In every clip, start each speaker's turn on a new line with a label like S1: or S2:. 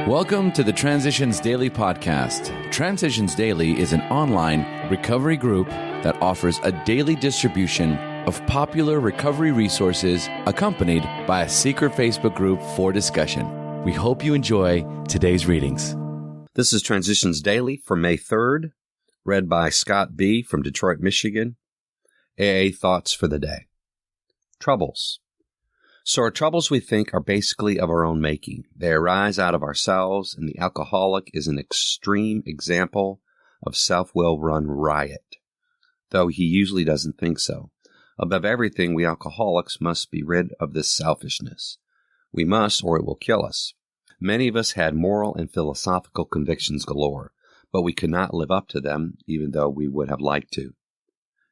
S1: Welcome to the Transitions Daily podcast. Transitions Daily is an online recovery group that offers a daily distribution of popular recovery resources accompanied by a secret Facebook group for discussion. We hope you enjoy today's readings.
S2: This is Transitions Daily for May 3rd, read by Scott B. from Detroit, Michigan. AA Thoughts for the Day. Troubles. So our troubles, we think, are basically of our own making. They arise out of ourselves, and the alcoholic is an extreme example of self-will run riot, though he usually doesn't think so. Above everything, we alcoholics must be rid of this selfishness. We must, or it will kill us. Many of us had moral and philosophical convictions galore, but we could not live up to them, even though we would have liked to.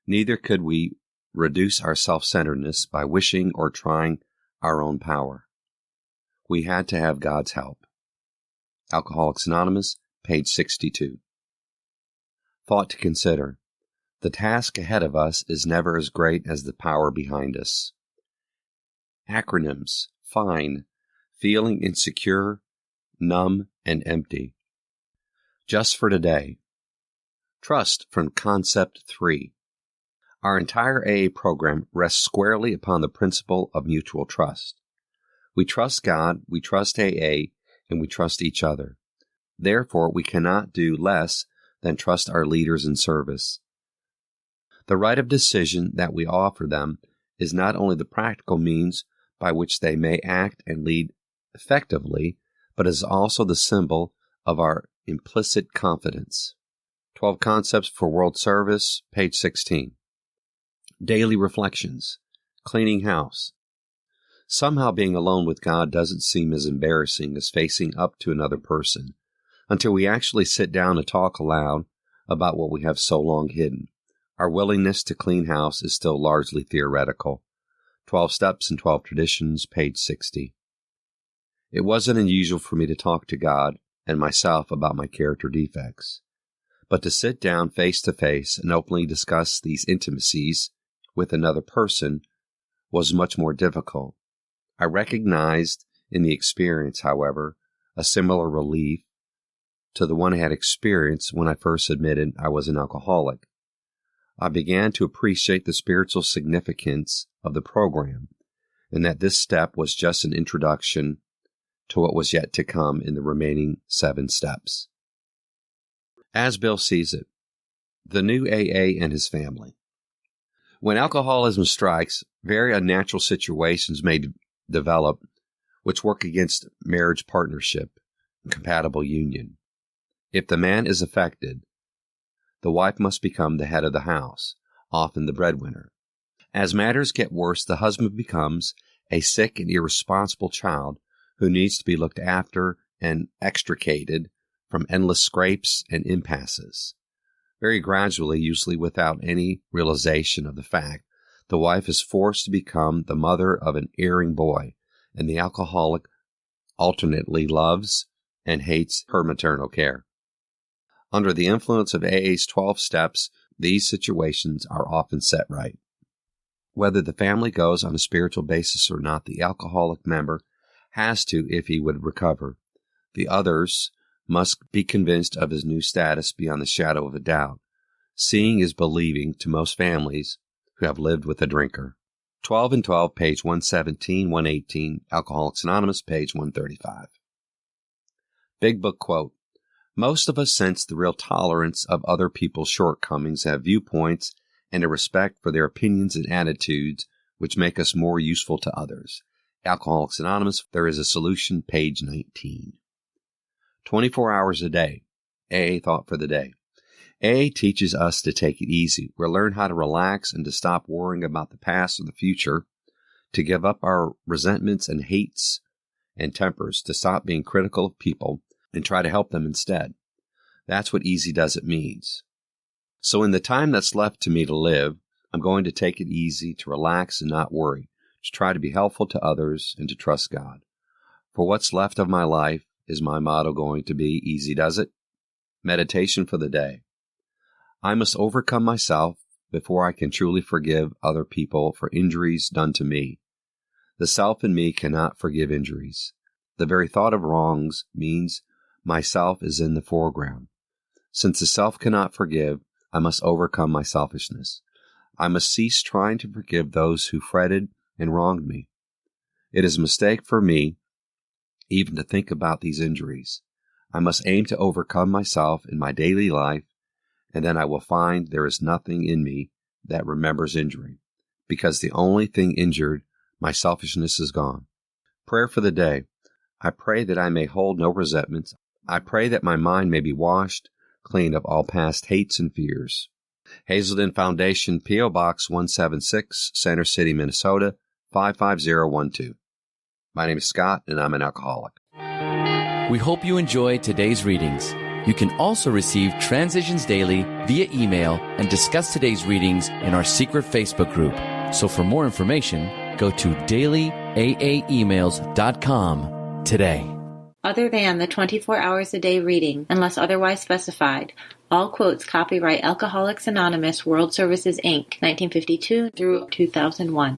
S2: Neither could we reduce our self-centeredness by wishing or trying our own power. We had to have God's help. Alcoholics Anonymous, page 62. Thought to consider. The task ahead of us is never as great as the power behind us. Acronyms. Fine. Feeling insecure, numb, and empty. Just for today. Trust from Concept 3. Our entire AA program rests squarely upon the principle of mutual trust. We trust God, we trust AA, and we trust each other. Therefore, we cannot do less than trust our leaders in service. The right of decision that we offer them is not only the practical means by which they may act and lead effectively, but is also the symbol of our implicit confidence. 12 Concepts for World Service, page 16. Daily reflections. Cleaning house. Somehow being alone with God doesn't seem as embarrassing as facing up to another person until we actually sit down and talk aloud about what we have so long hidden. Our willingness to clean house is still largely theoretical. 12 Steps and 12 Traditions, page 60. It wasn't unusual for me to talk to God and myself about my character defects, but to sit down face to face and openly discuss these intimacies with another person was much more difficult. I recognized in the experience, however, a similar relief to the one I had experienced when I first admitted I was an alcoholic. I began to appreciate the spiritual significance of the program, and that this step was just an introduction to what was yet to come in the remaining 7 steps. As Bill sees it, the new AA and his family. When alcoholism strikes, very unnatural situations may develop which work against marriage partnership and compatible union. If the man is affected, the wife must become the head of the house, often the breadwinner. As matters get worse, the husband becomes a sick and irresponsible child who needs to be looked after and extricated from endless scrapes and impasses. Very gradually, usually without any realization of the fact, the wife is forced to become the mother of an erring boy, and the alcoholic alternately loves and hates her maternal care. Under the influence of AA's 12 steps, these situations are often set right. Whether the family goes on a spiritual basis or not, the alcoholic member has to if he would recover. The others must be convinced of his new status beyond the shadow of a doubt. Seeing is believing to most families who have lived with a drinker. 12 and 12, page 117, 118, Alcoholics Anonymous, page 135. Big Book quote. Most of us sense the real tolerance of other people's shortcomings, have viewpoints, and a respect for their opinions and attitudes which make us more useful to others. Alcoholics Anonymous, There is a Solution, page 19. 24 hours a day. AA Thought for the Day. AA teaches us to take it easy. We'll learn how to relax and to stop worrying about the past or the future, to give up our resentments and hates and tempers, to stop being critical of people and try to help them instead. That's what easy does it means. So in the time that's left to me to live, I'm going to take it easy, to relax and not worry, to try to be helpful to others and to trust God. For what's left of my life, is my motto going to be, easy does it? Meditation for the day. I must overcome myself before I can truly forgive other people for injuries done to me. The self in me cannot forgive injuries. The very thought of wrongs means myself is in the foreground. Since the self cannot forgive, I must overcome my selfishness. I must cease trying to forgive those who fretted and wronged me. It is a mistake for me even to think about these injuries. I must aim to overcome myself in my daily life, and then I will find there is nothing in me that remembers injury, because the only thing injured, my selfishness, is gone. Prayer for the day. I pray that I may hold no resentments. I pray that my mind may be washed clean of all past hates and fears. Hazelden Foundation, P.O. Box 176, Center City, Minnesota, 55012. My name is Scott, and I'm an alcoholic.
S1: We hope you enjoyed today's readings. You can also receive Transitions Daily via email and discuss today's readings in our secret Facebook group. So for more information, go to dailyaaemails.com today.
S3: Other than the 24 hours a day reading, unless otherwise specified, all quotes copyright Alcoholics Anonymous World Services, Inc., 1952 through 2001.